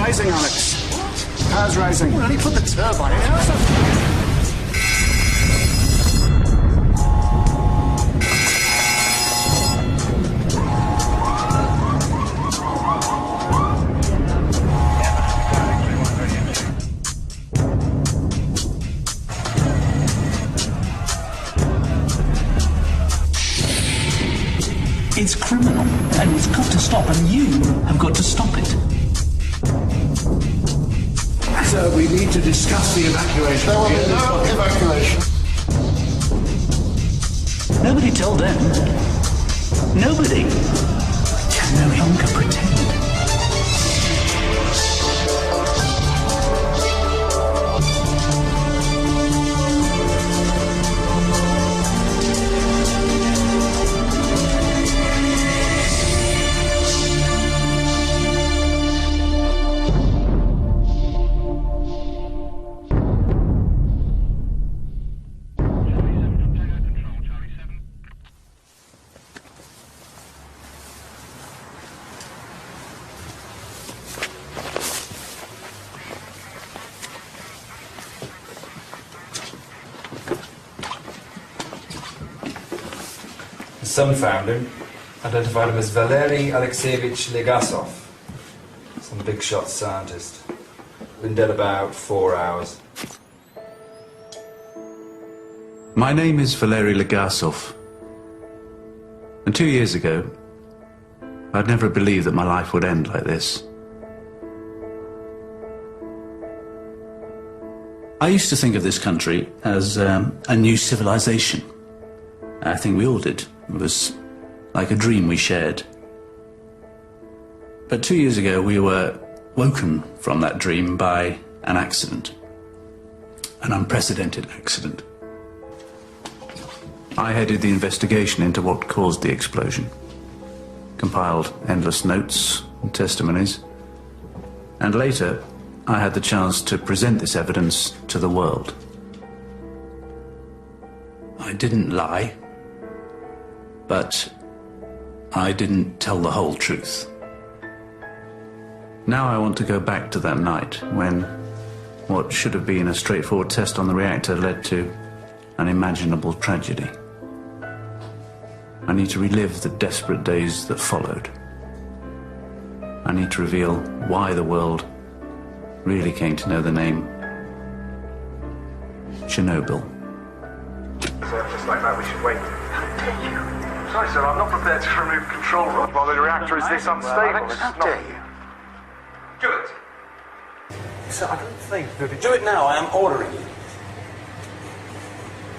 rising, Alex. What? Power's rising. Well, only put the turbine in. How's that? It's criminal, and it's got to stop, and you have got to stop it. Sir, we need to discuss the evacuation. There will be no evacuation. Nobody told them. Nobody. We can no longer pretend. Some found him, identified him as Valery Alexeyevich Legasov, some big shot scientist. Been dead about 4 hours. My name is Valery Legasov, and 2 years ago, I'd never believed that my life would end like this. I used to think of this country as a new civilization. I think we all did. It was like a dream we shared. But 2 years ago, we were woken from that dream by an accident. An unprecedented accident. I headed the investigation into what caused the explosion. Compiled endless notes and testimonies. And later, I had the chance to present this evidence to the world. I didn't lie. But I didn't tell the whole truth. Now I want to go back to that night when what should have been a straightforward test on the reactor led to unimaginable tragedy. I need to relive the desperate days that followed. I need to reveal why the world really came to know the name Chernobyl. Just like that, we should wait. Sorry, sir, I'm not prepared to remove control rod while the reactor is this unstable. How dare you? Do it. Sir, I don't think that Do it now, I am ordering you.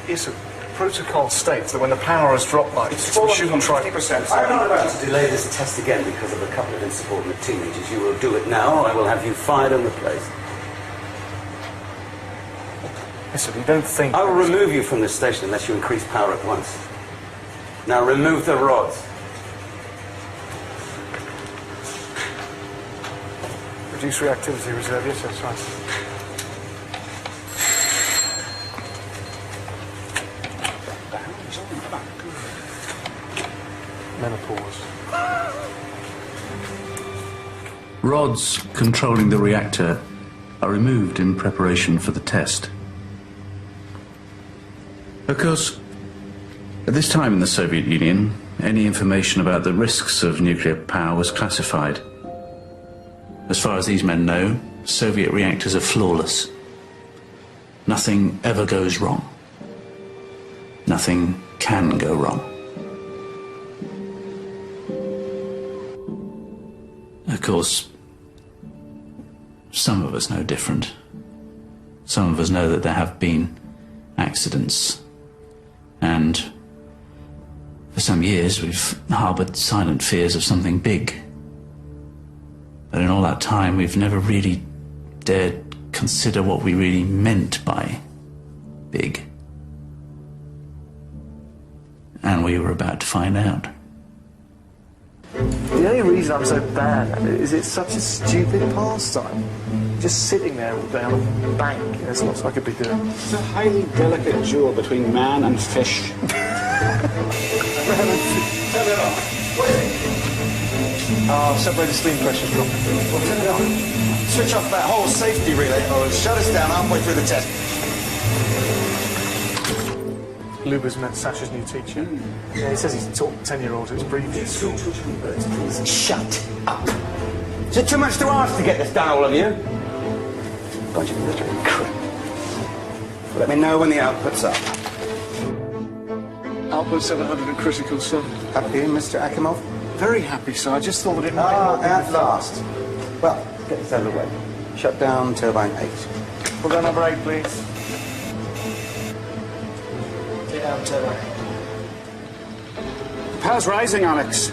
Yes, sir. Protocol states that when the power has dropped like this, we shouldn't try... 50%. I'm not about to delay this test again because of a couple of insubordinate teenagers. You will do it now, or I will have you fired and replaced. Yes, sir, we don't think... I will remove you from this station unless you increase power at once. Now remove the rods. Reduce reactivity reserve, yes, that's right. Menopause. Rods controlling the reactor are removed in preparation for the test. Of course, at this time in the Soviet Union, any information about the risks of nuclear power was classified. As far as these men know, Soviet reactors are flawless. Nothing ever goes wrong. Nothing can go wrong. Of course, some of us know different. Some of us know that there have been accidents, and for some years we've harbored silent fears of something big. But in all that time, we've never really dared consider what we really meant by big. And we were about to find out. The only reason I'm so bad at it is it's such a stupid pastime. Just sitting there all day on a bank, there's lots I could be doing. It's a highly delicate duel between man and fish. Turn it off. Wait. Separated steam pressure's dropping. Well, turn it on. Switch off that whole safety relay or shut us down halfway through the test. Luba's met Sasha's new teacher. Yeah, he says he's taught 10-year-olds at his previous school. Shut up. Is it too much to ask to get this done, all of you? Bunch of military crap. Let me know when the output's up. Output 700 and critical, sir. Happy, Mr. Akimov? Very happy, sir. I just thought that it might Ah, not at last. Well, get this out of the way. Shut down turbine 8. Put down number 8, please. Get out turbine. Power's rising, Alex.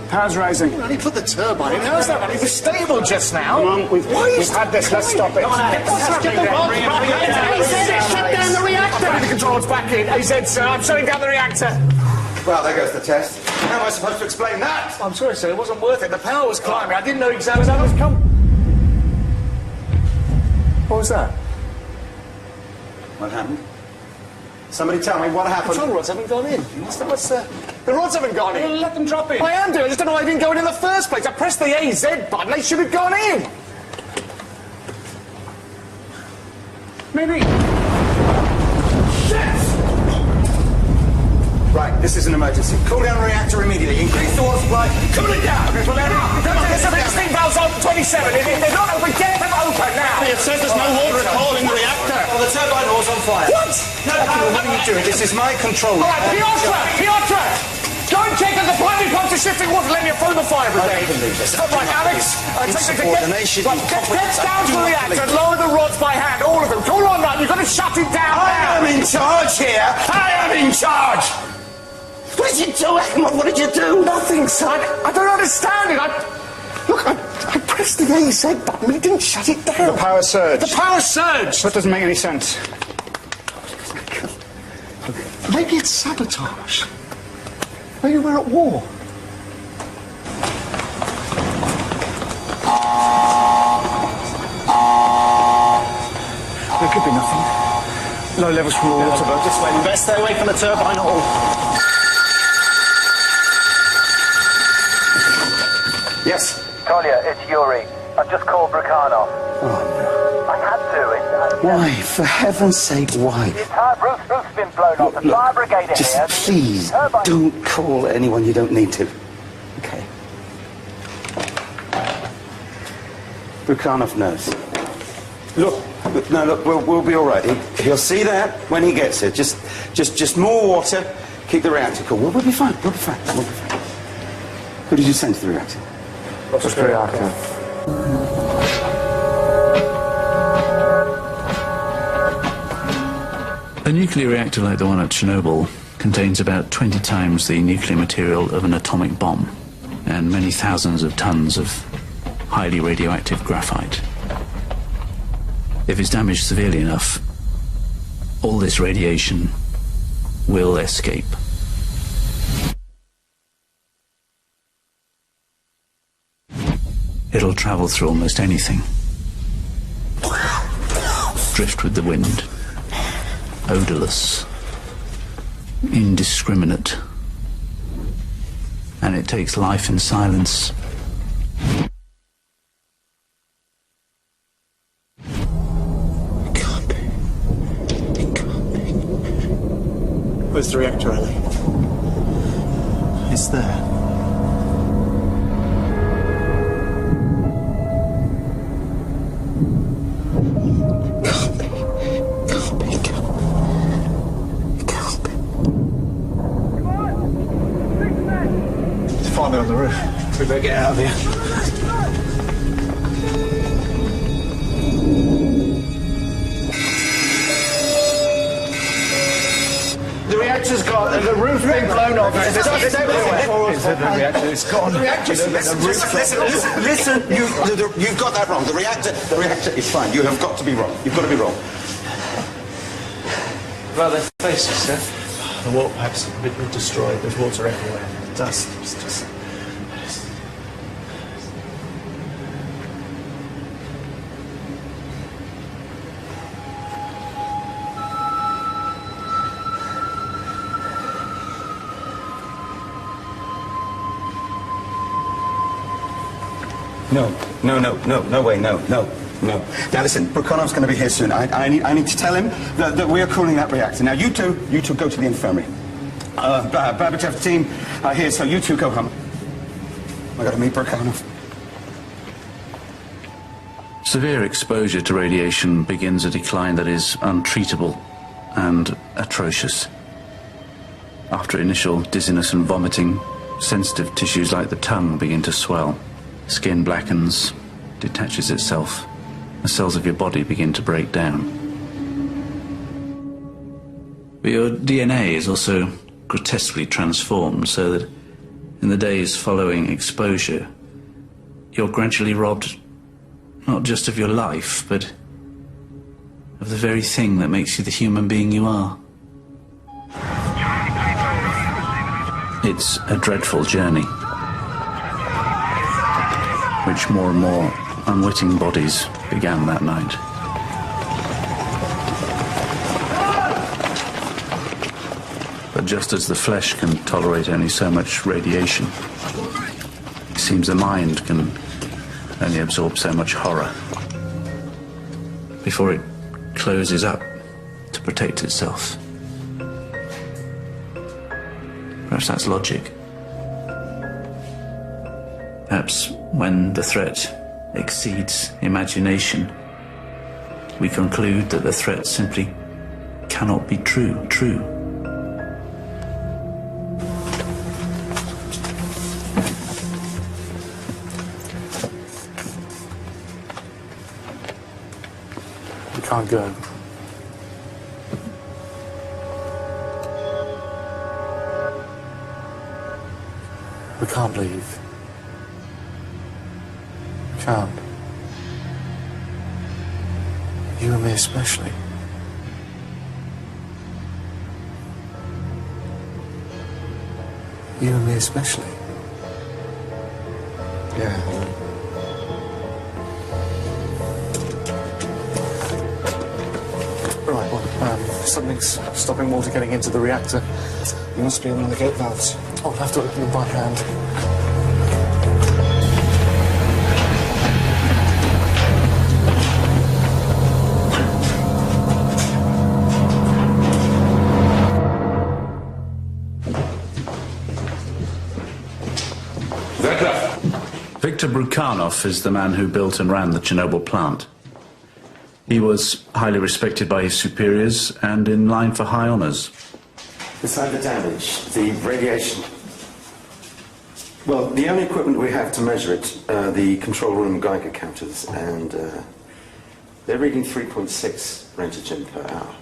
Power's rising. Only put the turbine in. How's that? It was stable just now. Come on, we've had this. Let's stop it. Come on, Alex. Let's get the rods back in. He said shut down the reactor. I'm putting the controls back in. He said, sir, I'm shutting down the reactor. Well, there goes the test. How am I supposed to explain that? I'm sorry, sir. It wasn't worth it. The power was climbing. I didn't know exactly how it was coming. What was that? What happened? Somebody tell me what happened. Control rods haven't gone in. What's the rods haven't gone in. Well, let them drop in. I am doing. I just don't know why they didn't go in the first place. I pressed the AZ button. They should have gone in. Maybe. Right, this is an emergency. Cool down the reactor immediately. Increase the water supply. Cool it down. Okay, well, come on, there's 16 valves open, 27. If they're not open, get them open now. It says there's no water at all in the reactor. Oh, the turbine hole's on fire. What? No, what are you doing? This is my control. All right, Piotr! Go and check that the piping pumps are shifting water, letting you through the fire brigade. Right, Alex, Insubordination. get down to the reactor and lower the rods by hand, all of them. Come on, man, you've got to shut it down I am in charge here. I am in charge. What did you do, Akimov? What did you do? Nothing, son. I don't understand it. Look, I pressed the AZ button, but it didn't shut it down. The power surged. The power surged. That doesn't make any sense. Maybe it's sabotage. Maybe we're at war. There could be nothing. Low levels from the water, but this way. We better stay away from the turbine hole. Yes. Kolya, it's Yuri. I've just called Brukhanov. Oh, no. I had to. Why? For heaven's sake, why? The entire roof's been blown off. The fire brigade are Just here. please, Turbine- don't call anyone you don't need to. Okay. Brukhanov knows. Look, we'll be all right. He'll see that when he gets it. Just more water. Keep the reactor cool. We'll be fine. We'll be fine. We'll be fine. Who did you send to the reactor? A nuclear reactor like the one at Chernobyl contains about 20 times the nuclear material of an atomic bomb and many thousands of tons of highly radioactive graphite. If it's damaged severely enough, all this radiation will escape. It'll travel through almost anything. Drift with the wind. Odorless. Indiscriminate. And it takes life in silence. It can't be. It can't be. Where's the reactor, Ellie? It's there. Find it on the roof. We better get out of here. The reactor's gone. The roof's been blown off. It's everywhere. Is it the reactor? It's gone. The reactor. Listen. You've got that wrong. The reactor is fine. You have got to be wrong. You've got to be wrong. Well, their faces, sir. The water pipes have been destroyed. There's water everywhere. Dust. It's just... No way, no. Now listen, Brukhanov's going to be here soon. I need to tell him that we are cooling that reactor. Now you two go to the infirmary. Babachev's team are here, so you two go home. I got to meet Brukhanov. Severe exposure to radiation begins a decline that is untreatable and atrocious. After initial dizziness and vomiting, sensitive tissues like the tongue begin to swell. Skin blackens, detaches itself. The cells of your body begin to break down. But your DNA is also grotesquely transformed so that in the days following exposure, you're gradually robbed not just of your life, but of the very thing that makes you the human being you are. It's a dreadful journey, which more and more unwitting bodies began that night. But just as the flesh can tolerate only so much radiation, it seems the mind can only absorb so much horror before it closes up to protect itself. Perhaps that's logic. Perhaps when the threat exceeds imagination, we conclude that the threat simply cannot be true. We can't go. We can't leave. We can't. You and me especially. You and me especially. Yeah. Right, well, something's stopping water getting into the reactor. You must be in one of the gate valves. I'll have to open them by hand. Viktor Brukhanov is the man who built and ran the Chernobyl plant. He was highly respected by his superiors and in line for high honors. Beside the damage, the radiation. Well, the only equipment we have to measure it, the control room Geiger counters, and they're reading 3.6 Roentgen per hour.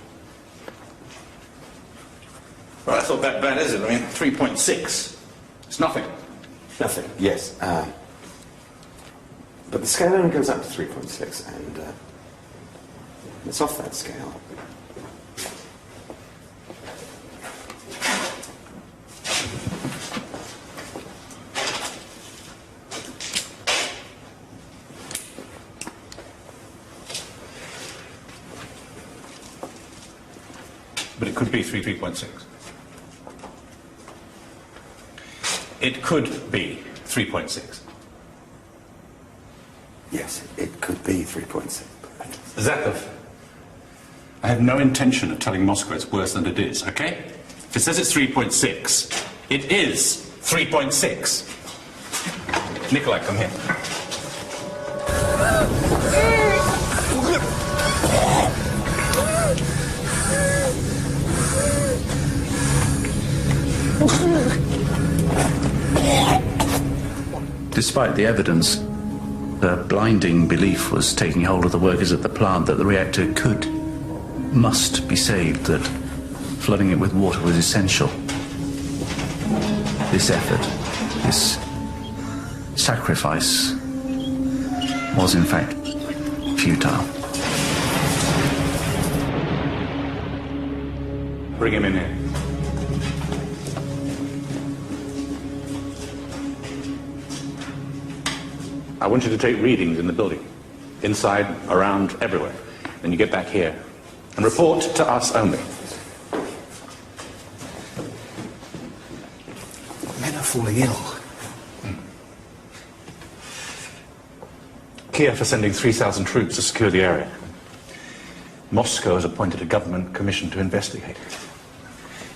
Well, that's not that bad, is it? I mean, 3.6. It's nothing. Nothing, yes. But the scale only goes up to 3.6, and it's off that scale. But it could be 3.6. It could be 3.6. Yes, it could be 3.6. Zakov, I have no intention of telling Moscow it's worse than it is, okay? If it says it's 3.6, it is 3.6. Nikolai, come here. Despite the evidence, the blinding belief was taking hold of the workers at the plant that the reactor must be saved, that flooding it with water was essential. This effort, this sacrifice, was in fact futile. Bring him in here. I want you to take readings in the building, inside, around, everywhere. Then you get back here and report to us only. Men are falling ill. Kiev are sending 3,000 troops to secure the area. Moscow has appointed a government commission to investigate.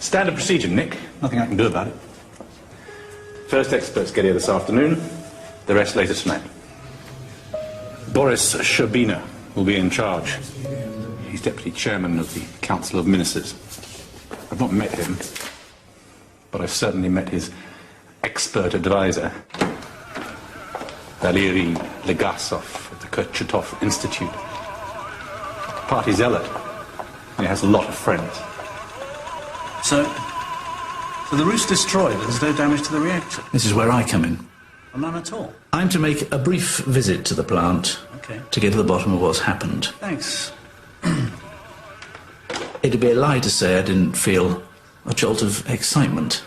Standard procedure, Nick. Nothing I can do about it. First experts get here this afternoon, the rest later tonight. Boris Sherbina will be in charge. He's deputy chairman of the Council of Ministers. I've not met him, but I've certainly met his expert advisor, Valery Legasov at the Kurchatov Institute. Party zealot. He has a lot of friends. So the roof's destroyed and there's no damage to the reactor? This is where I come in. Well, none at all. I'm to make a brief visit to the plant to get to the bottom of what's happened. Thanks. It'd be a lie to say I didn't feel a jolt of excitement.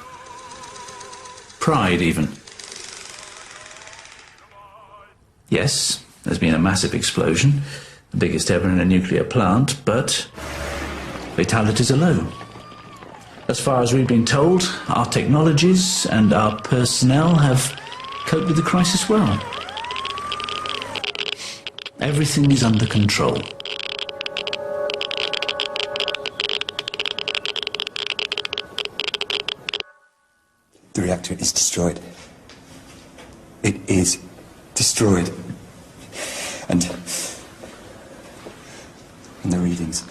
Pride, even. Yes, there's been a massive explosion, the biggest ever in a nuclear plant, but fatalities are low. As far as we've been told, our technologies and our personnel have coped with the crisis well. Everything is under control. The reactor is destroyed. It is destroyed. And the readings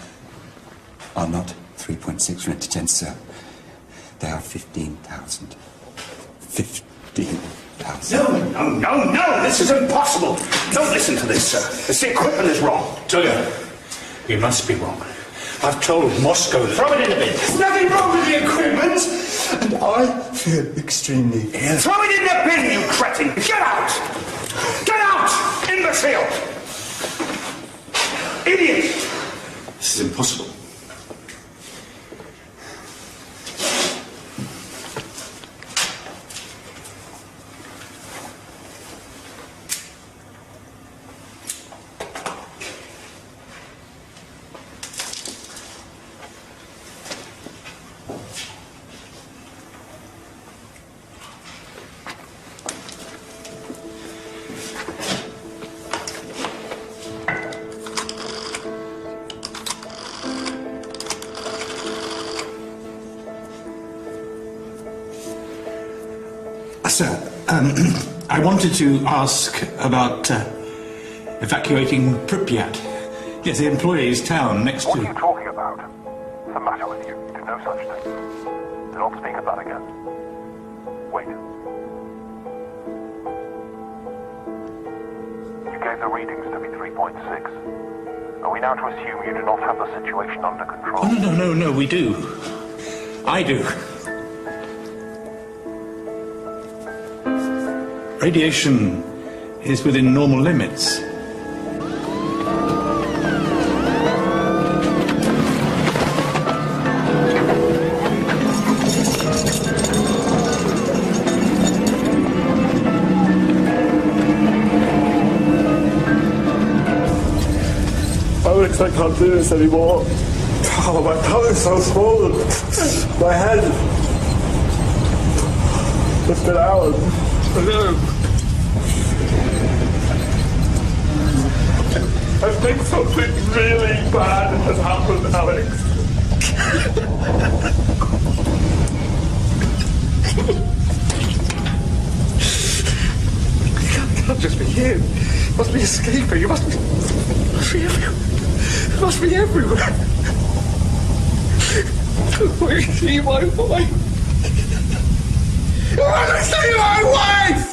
are not 3.6 rentgens, sir. They are 15,000. 15,000. No! This is impossible! Don't listen to this, sir. The equipment is wrong. Julia, you must be wrong. I've told Moscow that... Throw it in the bin. There's nothing wrong with the equipment! And I feel extremely ill. Throw it in the bin, you cretin! Get out! Get out! Imbecile! Idiot! This is impossible. Sir, I wanted to ask about evacuating Pripyat. Yes, the employees' town next What to... are you talking about? What's the matter with you? Do no such thing. Do not speak of that again. Wait. You gave the readings to be 3.6. Are we now to assume you do not have the situation under control? Oh, no, we do. I do. Radiation is within normal limits. I can't do this anymore. Oh, my tongue's so swollen. My head. It's been hours. I think something really bad has happened, Alex. It can't just be you. You must be escaping. You must be everywhere. You must be everywhere. Where is she, my wife? I want to see my wife!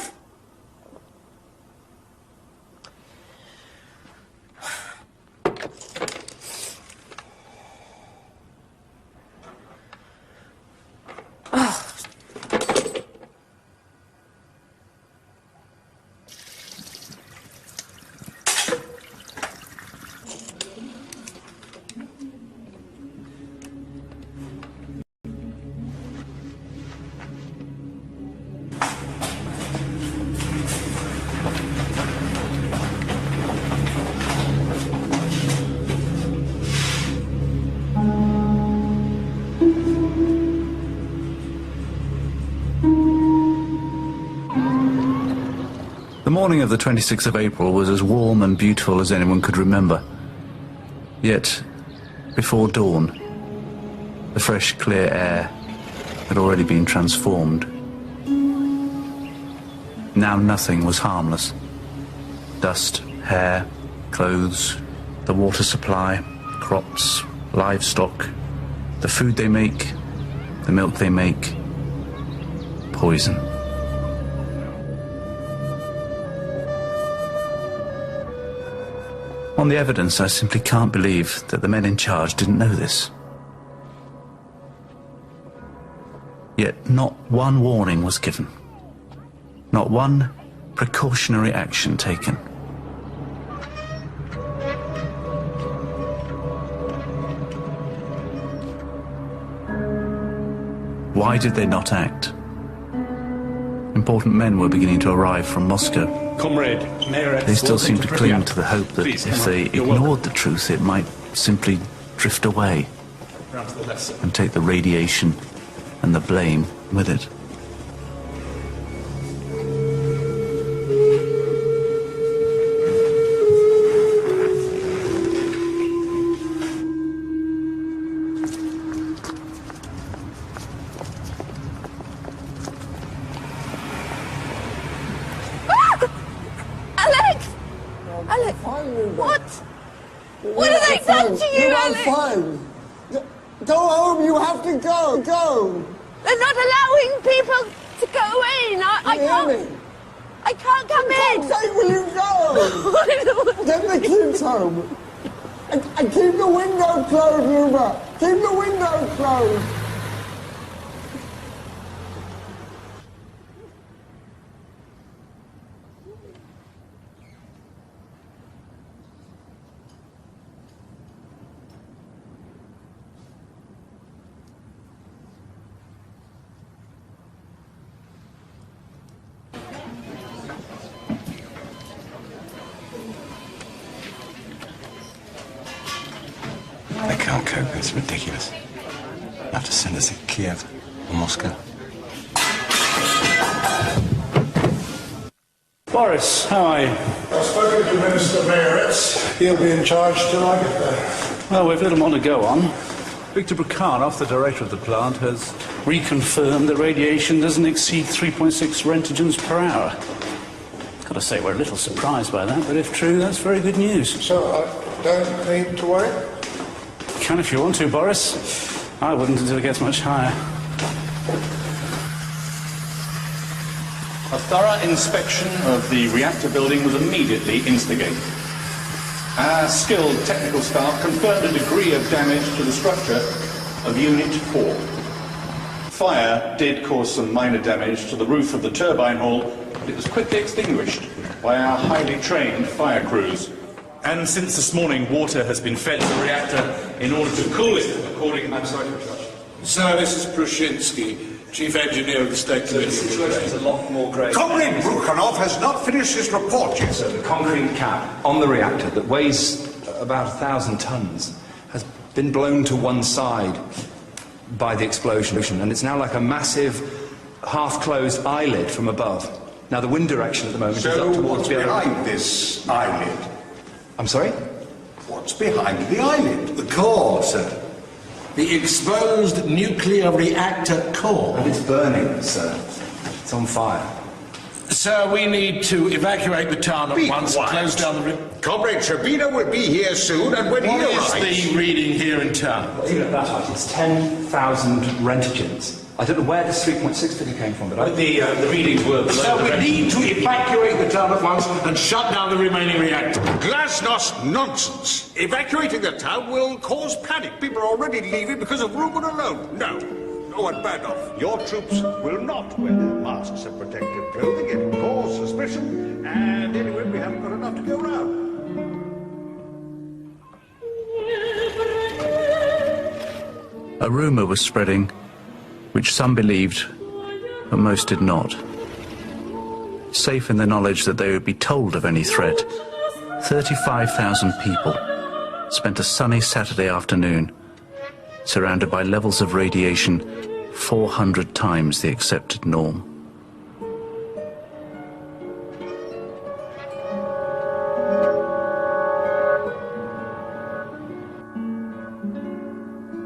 morning of the 26th of April was as warm and beautiful as anyone could remember. Yet, before dawn, the fresh, clear air had already been transformed. Now nothing was harmless. Dust, hair, clothes, the water supply, crops, livestock, the food they make, the milk they make, poison. On the evidence, I simply can't believe that the men in charge didn't know this. Yet not one warning was given. Not one precautionary action taken. Why did they not act? Important men were beginning to arrive from Moscow. Comrade, Mayor, they still seemed to cling to the hope that if they ignored the truth, it might simply drift away and take the radiation and the blame with it. What have they done to you, Alex? Fine. Go home, you have to go. Go. They're not allowing people to go in. I can't. I can't come in. Say, will you go? Get the kids home. And keep the window closed, Luba. Keep the window closed. I can't cope. It's ridiculous. They'll have to send us to Kiev or Moscow. Boris, how are you? I've spoken to Minister Mayoretz. He'll be in charge till I get there. Well, we've little more to go on. Viktor Brukhanov, the director of the plant, has reconfirmed that radiation doesn't exceed 3.6 rentgens per hour. Got to say, we're a little surprised by that, but if true, that's very good news. So I don't need to worry? You can if you want to, Boris. I wouldn't until it gets much higher. A thorough inspection of the reactor building was immediately instigated. Our skilled technical staff confirmed a degree of damage to the structure of Unit 4. Fire did cause some minor damage to the roof of the turbine hall, but it was quickly extinguished by our highly trained fire crews. And since this morning, water has been fed to the reactor in order to cool it, according to... I'm sorry to interrupt. Sir, this is Prushinsky, Chief Engineer of the State Committee. The situation is a lot more grave. Comrade Brukhanov has not finished his report yet. So the concrete cap on the reactor that weighs about 1,000 tons has been blown to one side by the explosion, and it's now like a massive half-closed eyelid from above. Now the wind direction at the moment is up towards the behind this eyelid? I'm sorry? What's behind the eyelid? The core, sir. The exposed nuclear reactor core. And it's burning, sir. It's on fire. Sir, we need to evacuate the town at once and close down the... Comrade Sabina will be here soon, and when he arrives... What is the reading here in town? Well, even at that height, it's 10,000 rentgens. I don't know where this 3.6 figure came from, but the readings were below. So we need to evacuate the town at once and shut down the remaining reactor. Glasnost nonsense. Evacuating the town will cause panic. People are already leaving because of rumour alone. No. Oh, and bad off. Your troops will not wear their masks and protective clothing. It will cause suspicion. And anyway, we haven't got enough to go round. A rumour was spreading, which some believed, but most did not. Safe in the knowledge that they would be told of any threat, 35,000 people spent a sunny Saturday afternoon surrounded by levels of radiation 400 times the accepted norm.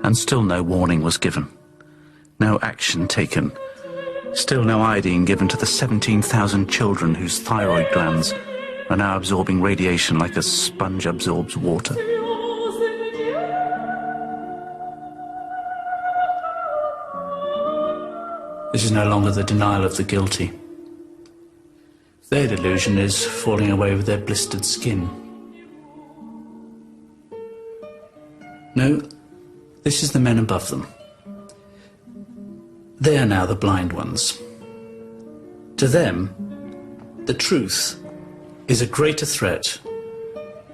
And still no warning was given. No action taken. Still no iodine given to the 17,000 children whose thyroid glands are now absorbing radiation like a sponge absorbs water. This is no longer the denial of the guilty. Their delusion is falling away with their blistered skin. No, this is the men above them. They are now the blind ones. To them, the truth is a greater threat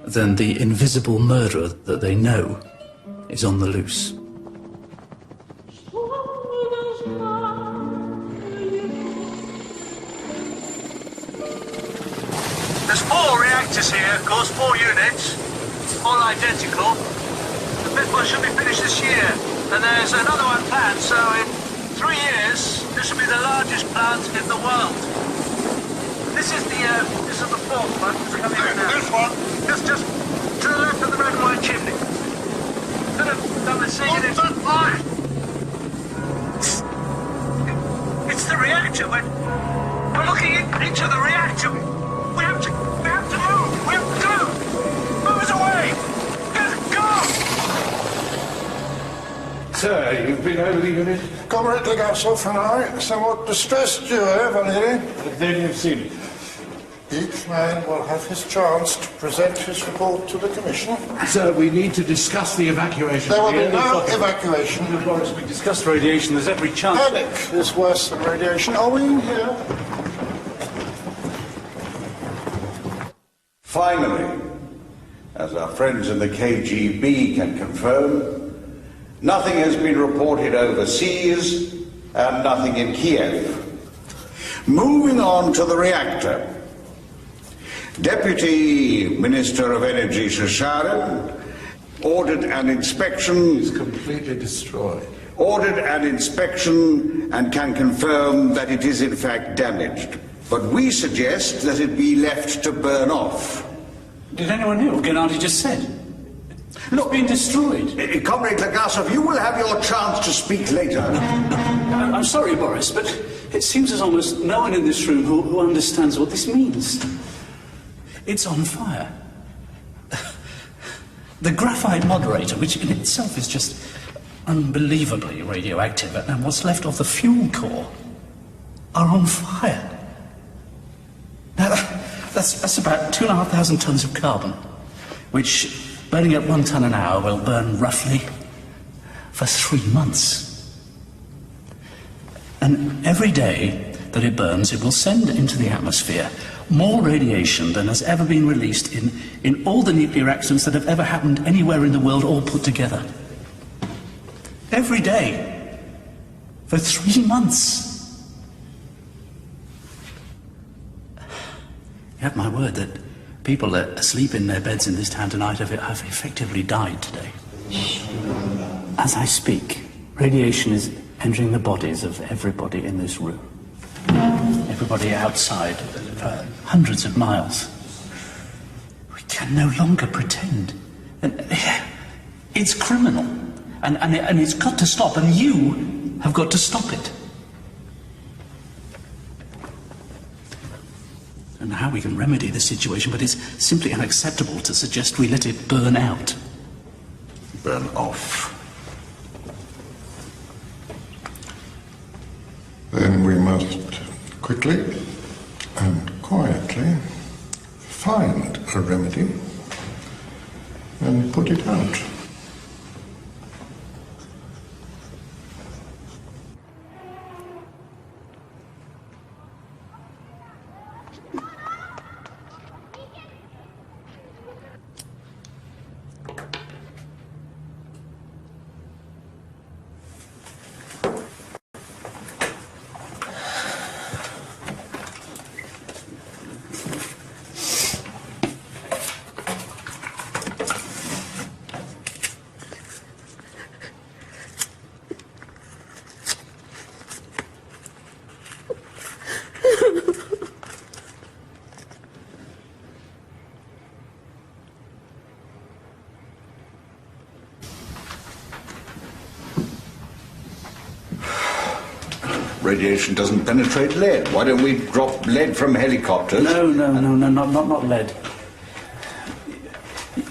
than the invisible murderer that they know is on the loose. There's 4 reactors here, of course, 4 units, all identical. The 5th one should be finished this year, and there's another one planned, so in 3 years, this will be the largest plant in the world. This is the 4th one. It's coming in now. This one? Just to the left of the red and white chimney. Could have done the scene. What's that light? It's the reactor. We're looking into the reactor. We have to move. We have to go. Move us away. Go. Sir, you've been over the unit? Comrade Legasov and I, somewhat distressed, Valery. Then you've seen it. Each man will have his chance to present his report to the Commission. Sir, we need to discuss the evacuation. There will be no evacuation. Boris, we discussed radiation. There's every chance. Panic is worse than radiation. Are we in here? Finally, as our friends in the KGB can confirm, nothing has been reported overseas and nothing in Kiev. Moving on to the reactor. Deputy Minister of Energy Shasharin ordered an inspection. It's completely destroyed. Ordered an inspection and can confirm that it is in fact damaged. But we suggest that it be left to burn off. Did anyone hear what Gennady just said? It's been destroyed. Comrade Legasov, you will have your chance to speak later. I'm sorry, Boris, but it seems there's almost no one in this room who understands what this means. It's on fire. The graphite moderator, which in itself is just unbelievably radioactive, and what's left of the fuel core are on fire. Now, that's about 2,500 tons of carbon, which, burning at 1 ton an hour, will burn roughly for 3 months. And every day that it burns, it will send into the atmosphere more radiation than has ever been released in all the nuclear accidents that have ever happened anywhere in the world, all put together. Every day. For 3 months. You have my word that people that are asleep in their beds in this town tonight have effectively died today. As I speak, radiation is entering the bodies of everybody in this room. Everybody outside for hundreds of miles. We can no longer pretend. And it's criminal. And it's got to stop, and you have got to stop it. I don't know how we can remedy the situation, but it's simply unacceptable to suggest we let it burn out. Burn off. Then we must quickly and quietly find a remedy and put it out. Radiation doesn't penetrate lead. Why don't we drop lead from helicopters? No, not lead.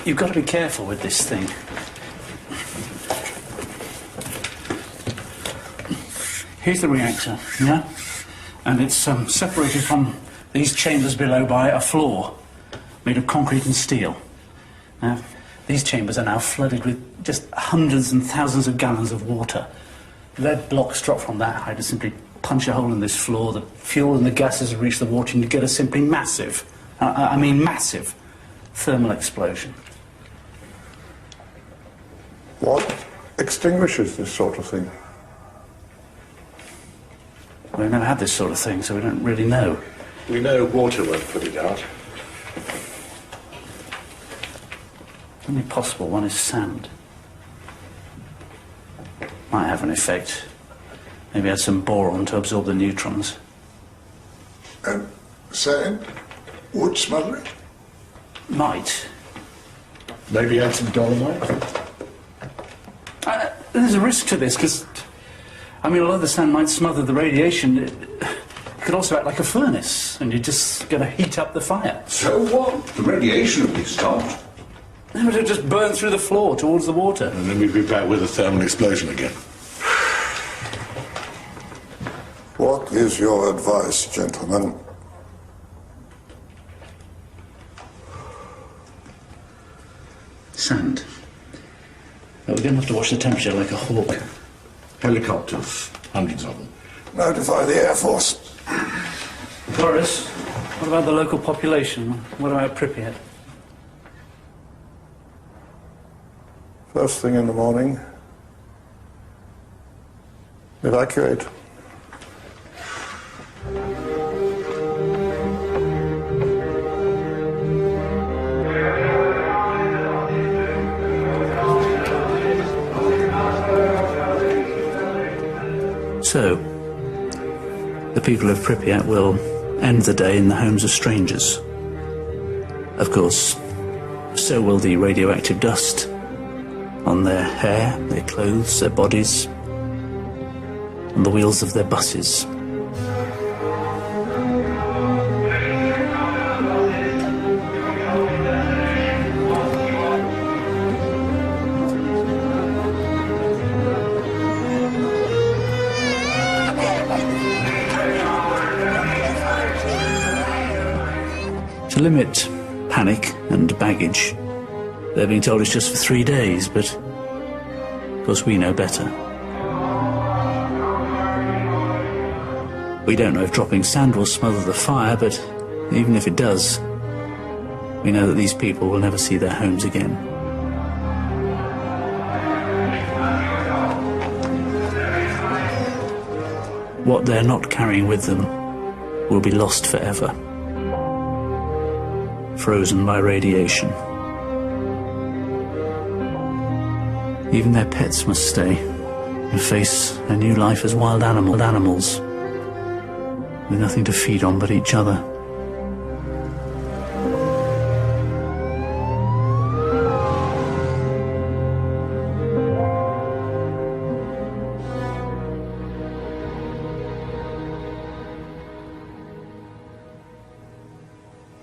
You've got to be careful with this thing. Here's the reactor, yeah? And it's separated from these chambers below by a floor made of concrete and steel. Now, these chambers are now flooded with just hundreds and thousands of gallons of water. Lead blocks drop from that height to simply punch a hole in this floor. The fuel and the gases reach the water and you get a simply massive, I mean massive, thermal explosion. What extinguishes this sort of thing? We've never had this sort of thing, so we don't really know. We know water won't put it out. Only possible one is sand. Might have an effect. Maybe add some boron to absorb the neutrons. And sand would smother it? Might. Maybe add some dolomite? There's a risk to this, because, I mean, although the sand might smother the radiation, it could also act like a furnace, and you're just going to heat up the fire. So what? The radiation will be stopped. Then it would just burn through the floor towards the water. And then we'd be back with a thermal explosion again. What is your advice, gentlemen? Sand. But we're going to have to watch the temperature like a hawk. Helicopters, hundreds of them. Notify the Air Force. Boris, what about the local population? What about Pripyat? First thing in the morning, evacuate. So, the people of Pripyat will end the day in the homes of strangers. Of course, so will the radioactive dust on their hair, their clothes, their bodies, on the wheels of their buses. To limit panic and baggage, they're being told it's just for 3 days, but of course we know better. We don't know if dropping sand will smother the fire, but even if it does, we know that these people will never see their homes again. What they're not carrying with them will be lost forever, frozen by radiation. Even their pets must stay and face a new life as wild animals, with nothing to feed on but each other.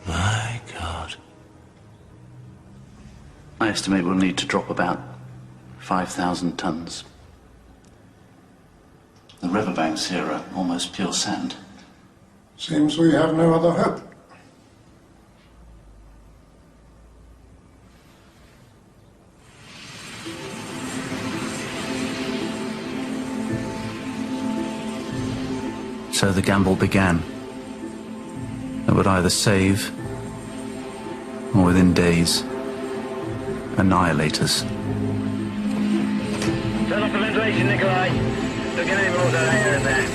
My God. I estimate we'll need to drop about 5,000 tons. The riverbanks here are almost pure sand. Seems we have no other hope. So the gamble began. It would either save, or within days, annihilate us. Turn off the ventilation, Nikolai. Don't get any more of that air in there.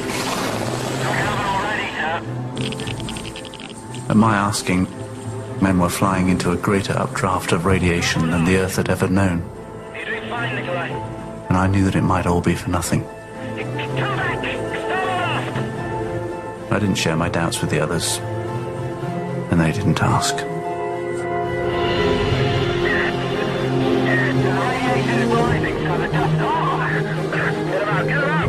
At my asking, men were flying into a greater updraft of radiation than the Earth had ever known. You're doing fine, Nikolai. And I knew that it might all be for nothing. Come back! Stop! I didn't share my doubts with the others, and they didn't ask. Radiation is blinding, so the dust... Oh! Get him out, get him out!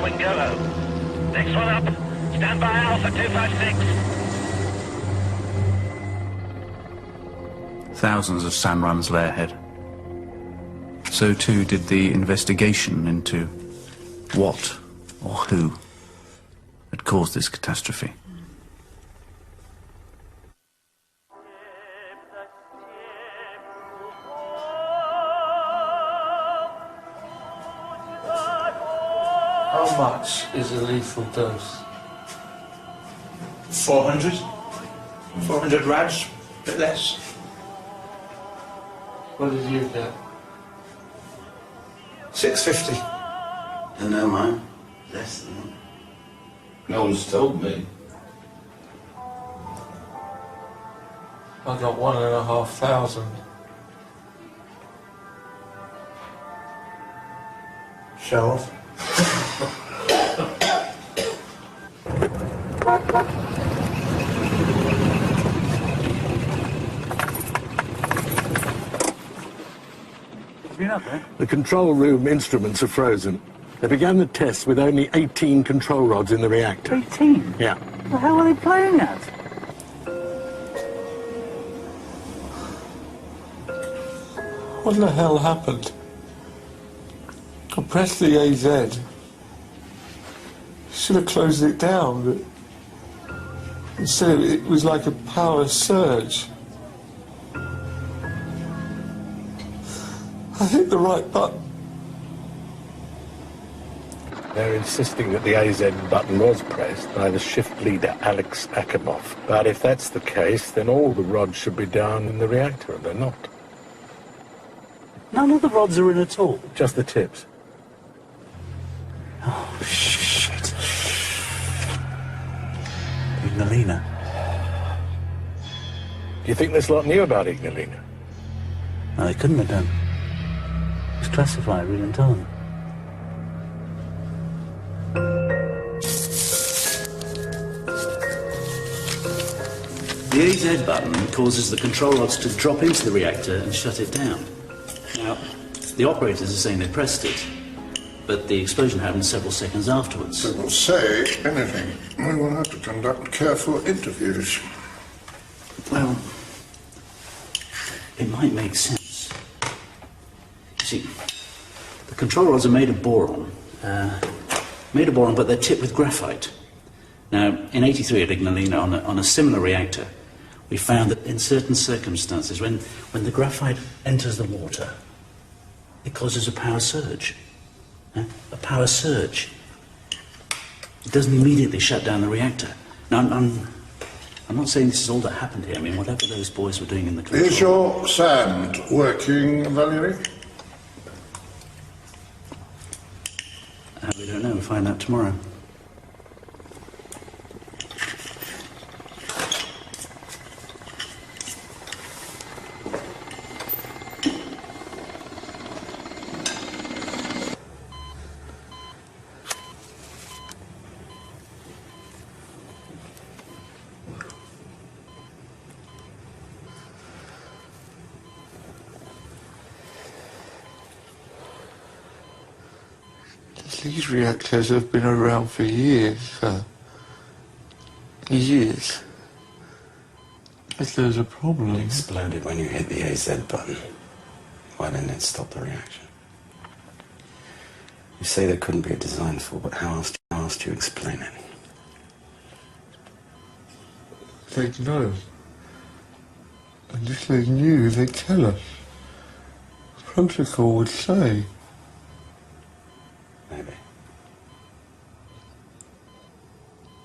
Wingolo. Next one up. Stand by Alpha 256. Thousands of sand runs lay ahead. So too did the investigation into what or who had caused this catastrophe. How much is a lethal dose? 400? 400 rads, a bit less. What did you get? 650. No, mine. Less than that. No one's told me. I got 1,500. Show off. The control room instruments are frozen. They began the test with only 18 control rods in the reactor. 18? Yeah. The hell are they playing at? What the hell happened? I pressed the AZ. Should have closed it down, but instead it was like a power surge. I hit the right button. They're insisting that the AZ button was pressed by the shift leader, Alex Akimov. But if that's the case, then all the rods should be down in the reactor, and they're not. None of the rods are in at all. Just the tips. Oh, shit. Ignalina. Do you think this lot knew about Ignalina? No, they couldn't have done. It was classified, we didn't tell them. The AZ button causes the control rods to drop into the reactor and shut it down. Now, the operators are saying they pressed it, but the explosion happened several seconds afterwards. They will say anything. We will have to conduct careful interviews. Well, it might make sense. You see, the control rods are made of boron. But they're tipped with graphite. Now, in '83 at Ignalina, on a similar reactor, we found that in certain circumstances, when the graphite enters the water, it causes a power surge. A power surge. It doesn't immediately shut down the reactor. Now, I'm not saying this is all that happened here. I mean, whatever those boys were doing in the control... Is your sand working, Valerie? We don't know. We'll find out tomorrow. These reactors have been around for years, sir. Years. If there's a problem... It exploded when you hit the AZ button. Why didn't it stop the reaction? You say there couldn't be a design fault, but how else do you explain it? They'd know. And if they knew, they'd tell us. Protocol would say. Maybe.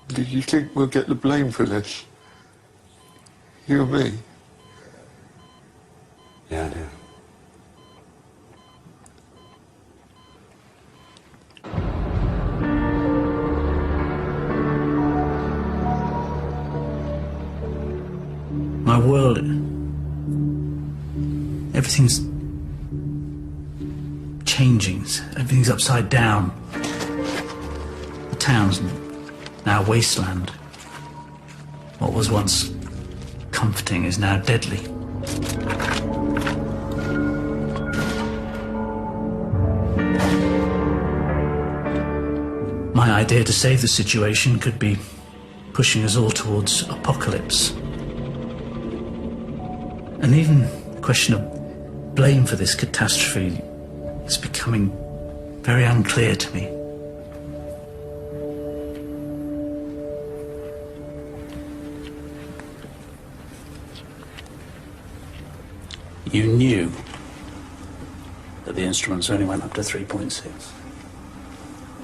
Do you think we'll get the blame for this? You and me? Yeah, I do. My world... everything's... changing. Everything's upside down. The town's now wasteland. What was once comforting is now deadly. my idea to save the situation could be pushing us all towards apocalypse. And even the question of blame for this catastrophe is becoming very unclear to me. You knew that the instruments only went up to 3.6.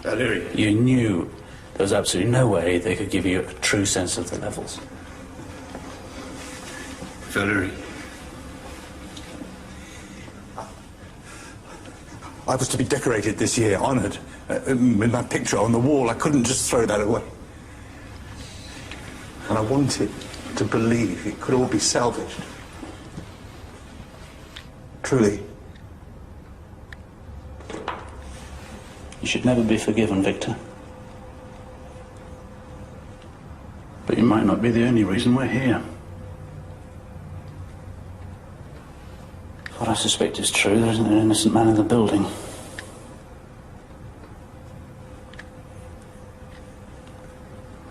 Valerie. You knew there was absolutely no way they could give you a true sense of the levels. Valerie. I was to be decorated this year, honoured, with my picture on the wall. I couldn't just throw that away. And I wanted to believe it could all be salvaged. Truly. You should never be forgiven, Victor. But you might not be the only reason we're here. What I suspect is true. There isn't an innocent man in the building.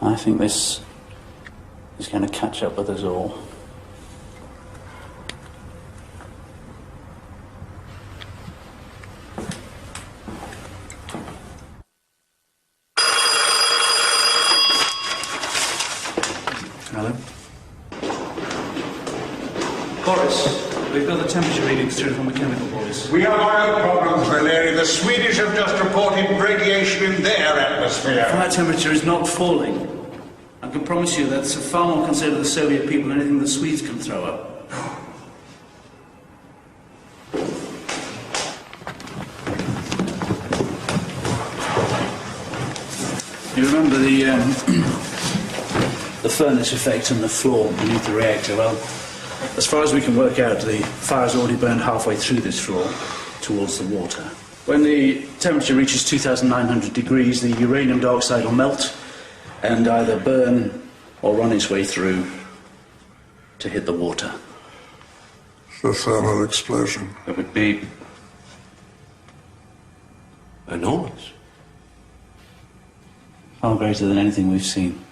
I think this is going to catch up with us all. Hello? Boris, we've got the temperature readings through from the chemical boys. We have our own problems, Valerie. The Swedish have just reported radiation in their atmosphere. Fire temperature is not falling. I can promise you that's a far more concern of the Soviet people than anything the Swedes can throw up. You remember the furnace effect on the floor beneath the reactor? Well, as far as we can work out, the fire's already burned halfway through this floor towards the water. When the temperature reaches 2,900 degrees, the uranium dioxide will melt and either burn or run its way through to hit the water. The thermal explosion. It would be enormous. Far greater than anything we've seen.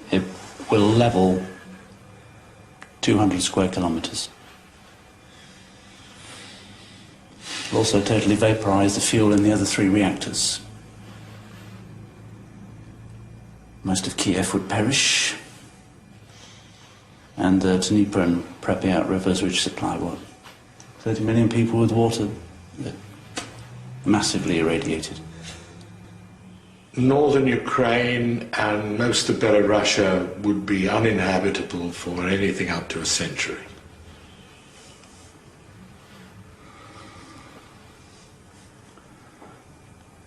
It will level 200 square kilometres. It will also totally vaporise the fuel in the other 3 reactors. Most of Kiev would perish, and the Dnieper and Pripyat rivers, which supply, 30 million people with water, massively irradiated. Northern Ukraine and most of Belarusia would be uninhabitable for anything up to a century.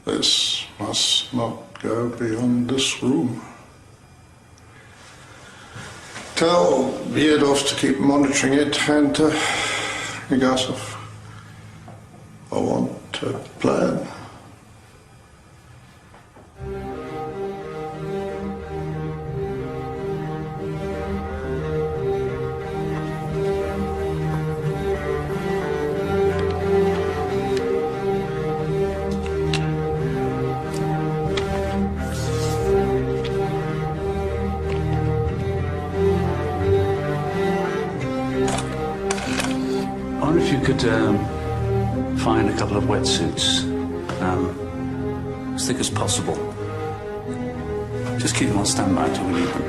This must not go beyond this room. Tell Viedov to keep monitoring it, and Negasov, I want a plan. Find a couple of wetsuits, as thick as possible. Just keep them on standby until we need them.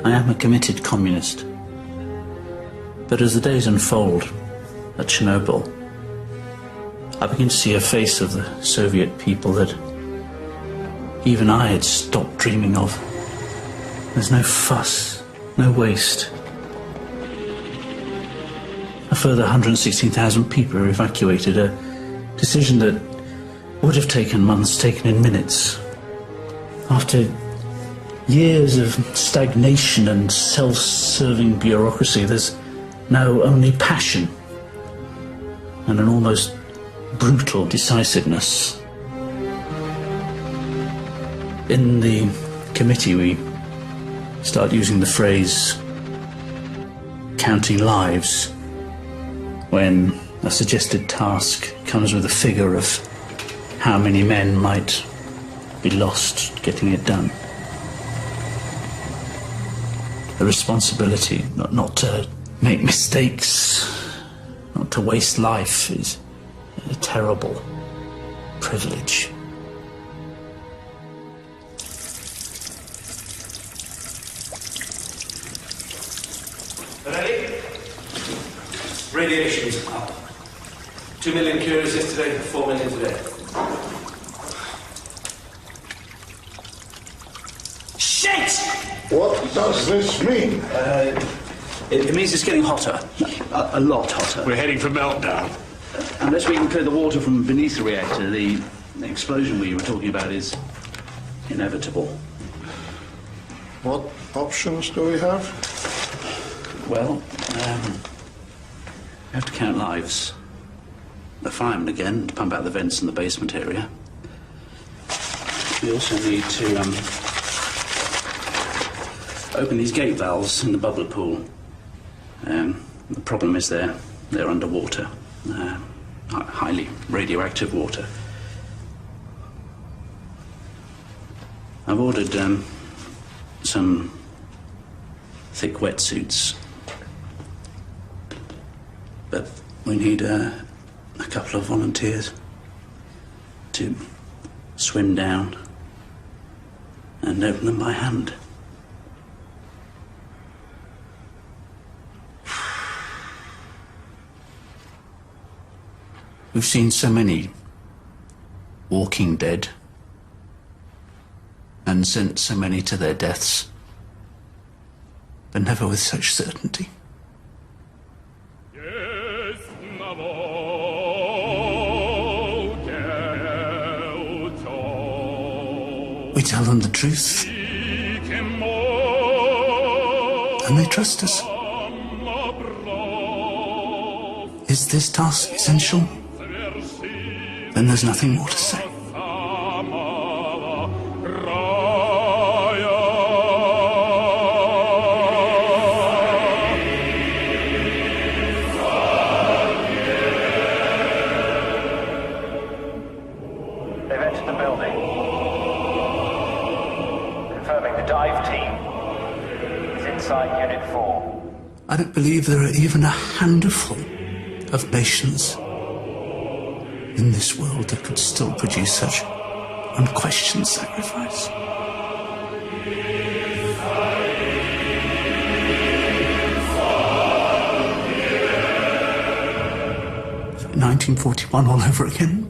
I am a committed communist. But as the days unfold at Chernobyl, I begin to see a face of the Soviet people that even I had stopped dreaming of. There's no fuss, no waste. A further 116,000 people are evacuated, a decision that would have taken months, taken in minutes. After years of stagnation and self-serving bureaucracy, there's now only passion and an almost brutal decisiveness. In the committee, we start using the phrase counting lives when A suggested task comes with a figure of how many men might be lost getting it done. The responsibility not to make mistakes, not to waste life is a terrible privilege. Ready? Radiation's up. 2 million cures yesterday, 4 million today. Shit! What does this mean? It means it's getting hotter. A lot hotter. We're heading for meltdown. Unless we can clear the water from beneath the reactor, the explosion we were talking about is inevitable. What options do we have? Well, we have to count lives. The firemen again, to pump out the vents in the basement area. We also need to open these gate valves in the bubbler pool. The problem is they're underwater. Highly radioactive water. I've ordered some thick wetsuits, but we need a couple of volunteers to swim down and open them by hand. We've seen so many walking dead and sent so many to their deaths, but never with such certainty. We tell them the truth, and they trust us. Is this task essential? Then there's nothing more to say. They've entered the building. Confirming the dive team is inside Unit 4. I don't believe there are even a handful of nations in this world that could still produce such unquestioned sacrifice. So 1941 all over again,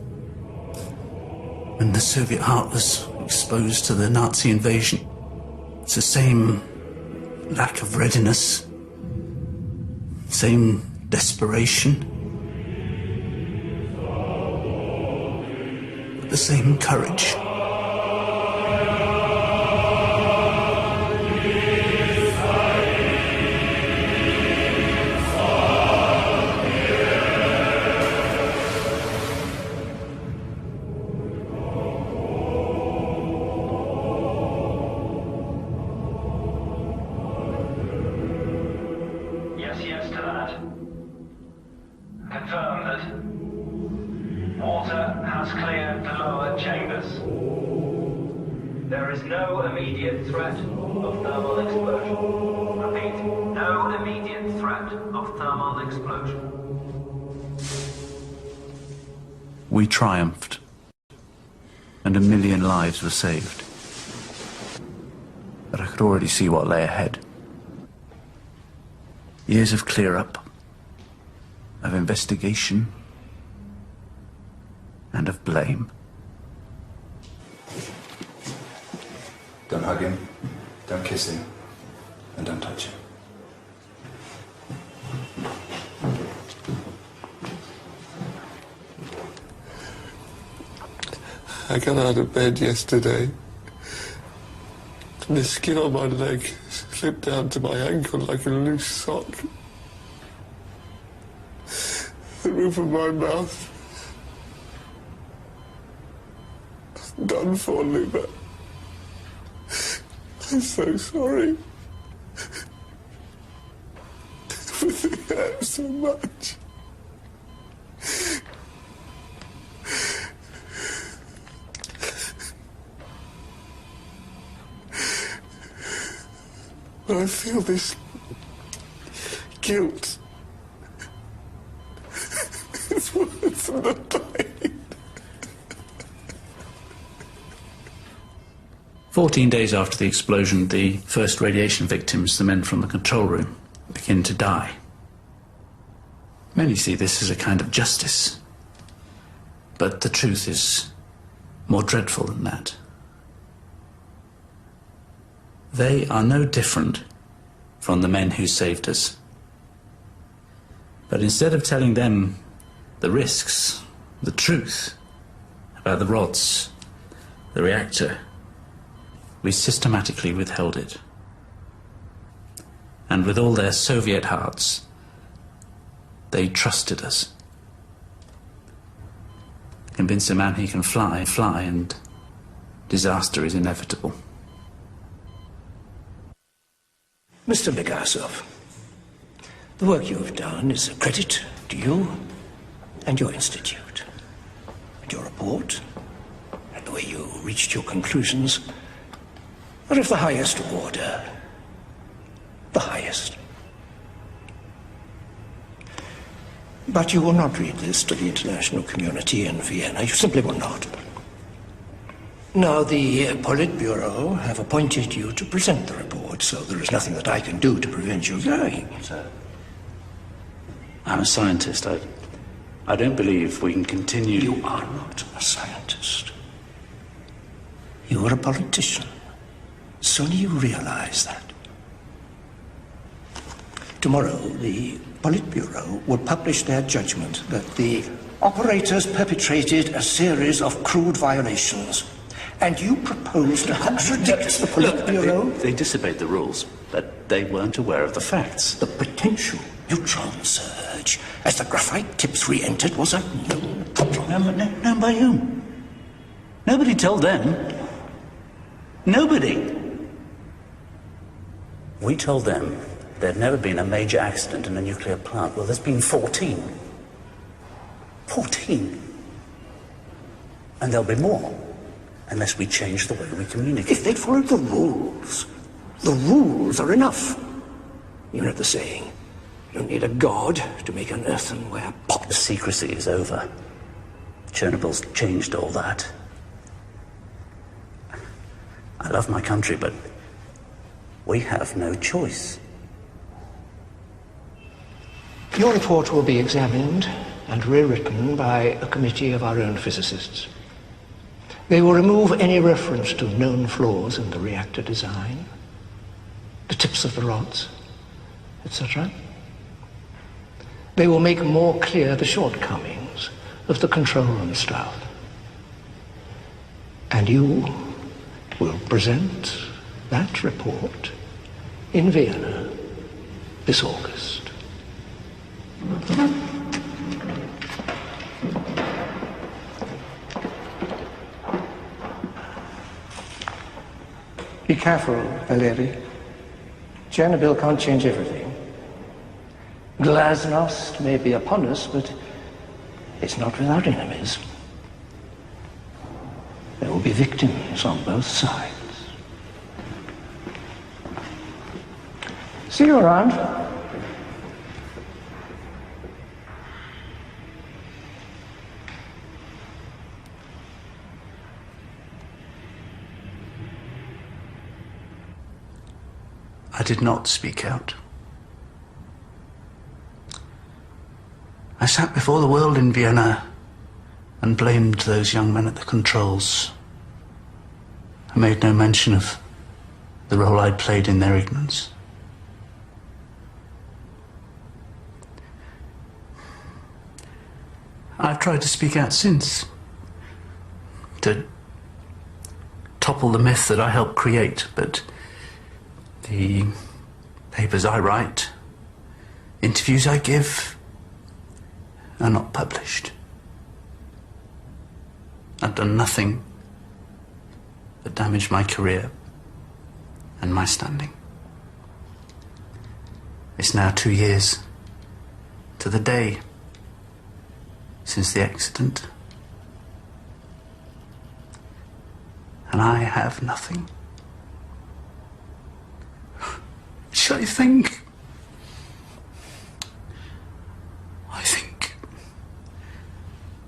when the Soviet heart was exposed to the Nazi invasion. It's the same lack of readiness, same desperation, the same courage. Yes to that. Confirm that water has cleared the lower chambers. There is no immediate threat of thermal explosion. Repeat, no immediate threat of thermal explosion. We triumphed, and 1 million lives were saved. But I could already see what lay ahead. Years of clear-up, of investigation, and of blame. Don't hug him, don't kiss him, and don't touch him. I got out of bed yesterday, and the skin on my leg slipped down to my ankle like a loose sock. The roof of my mouth was done for, Luba. I'm so sorry. Everything hurts so much. But I feel this guilt. It's worse than the pain. 14 days after the explosion, the first radiation victims, the men from the control room, begin to die. Many see this as a kind of justice. But the truth is more dreadful than that. They are no different from the men who saved us. But instead of telling them the risks, the truth about the rods, the reactor, we systematically withheld it. And with all their Soviet hearts, they trusted us. Convince a man he can fly, and disaster is inevitable. Mr. Legasov, the work you have done is a credit to you and your institute. And your report, and the way you reached your conclusions, are of the highest order. The highest. But you will not read this to the international community in Vienna. You simply will not. Now, the Politburo have appointed you to present the report, so there is nothing that I can do to prevent you going. Sir, I'm a scientist. I don't believe we can continue... You are not a scientist. You are a politician. Soon you realize that. Tomorrow, the Politburo will publish their judgment that the operators perpetrated a series of crude violations. And you propose to contradict the Politburo? They disobeyed the rules, but they weren't aware of the facts. The potential neutron surge as the graphite tips re-entered was a known problem. Known by whom? Nobody told them. Nobody. We told them there'd never been a major accident in a nuclear plant. Well, there's been 14. 14. And there'll be more, unless we change the way we communicate. If they'd followed the rules are enough. You know the saying, you don't need a god to make an earthenware pot. The secrecy is over. Chernobyl's changed all that. I love my country, but we have no choice. Your report will be examined and rewritten by a committee of our own physicists. They will remove any reference to known flaws in the reactor design, the tips of the rods, etc. They will make more clear the shortcomings of the control room staff. And you will present that report in Vienna this August. Be careful, Valeri. Chernobyl can't change everything. Glasnost may be upon us, but it's not without enemies. There will be victims on both sides. See you around. I did not speak out. I sat before the world in Vienna and blamed those young men at the controls. I made no mention of the role I'd played in their ignorance. I've tried to speak out since, to topple the myth that I helped create, but the papers I write, interviews I give, are not published. I've done nothing but damage my career and my standing. It's now 2 years to the day since the accident, and I have nothing. I think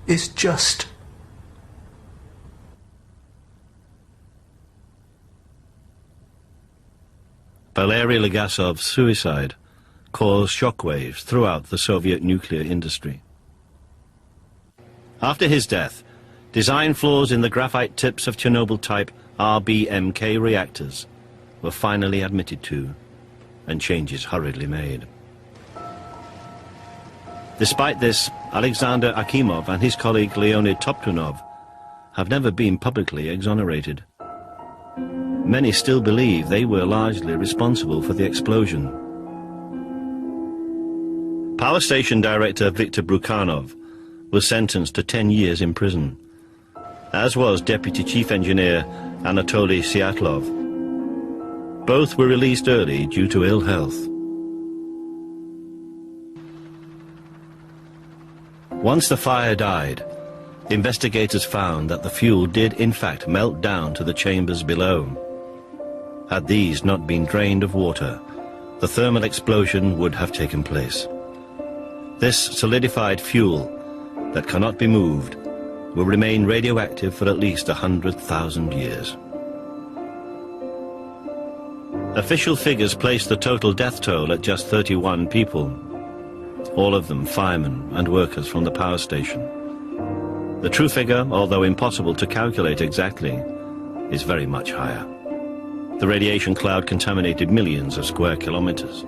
is just. Valery Legasov's suicide caused shockwaves throughout the Soviet nuclear industry. After his death, design flaws in the graphite tips of Chernobyl-type RBMK reactors were finally admitted to, and changes hurriedly made. Despite this, Alexander Akimov and his colleague Leonid Toptunov have never been publicly exonerated. Many still believe they were largely responsible for the explosion. Power station director Viktor Brukhanov was sentenced to 10 years in prison, as was Deputy Chief Engineer Anatoly Syatlov. Both were released early due to ill health. Once the fire died, investigators found that the fuel did in fact melt down to the chambers below. Had these not been drained of water, the thermal explosion would have taken place. This solidified fuel that cannot be moved will remain radioactive for at least 100,000 years. Official figures place the total death toll at just 31 people, all of them firemen and workers from the power station. The true figure, although impossible to calculate exactly, is very much higher. The radiation cloud contaminated millions of square kilometers.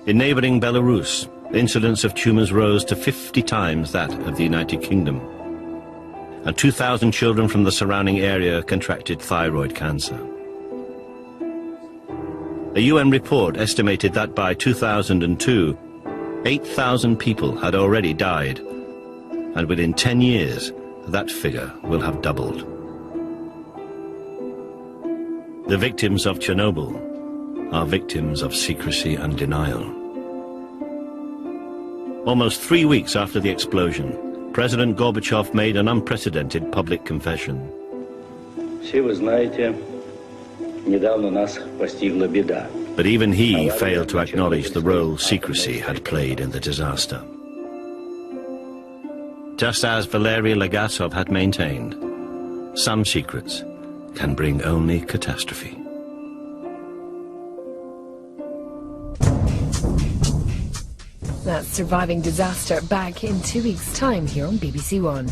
In neighboring Belarus, incidence of tumors rose to 50 times that of the United Kingdom, and 2,000 children from the surrounding area contracted thyroid cancer. A UN report estimated that by 2002, 8,000 people had already died, and within 10 years, that figure will have doubled. The victims of Chernobyl are victims of secrecy and denial. Almost 3 weeks after the explosion, President Gorbachev made an unprecedented public confession. But even he failed to acknowledge the role secrecy had played in the disaster. Just as Valery Legasov had maintained, some secrets can bring only catastrophe. That's Surviving Disaster, back in 2 weeks' time here on BBC One.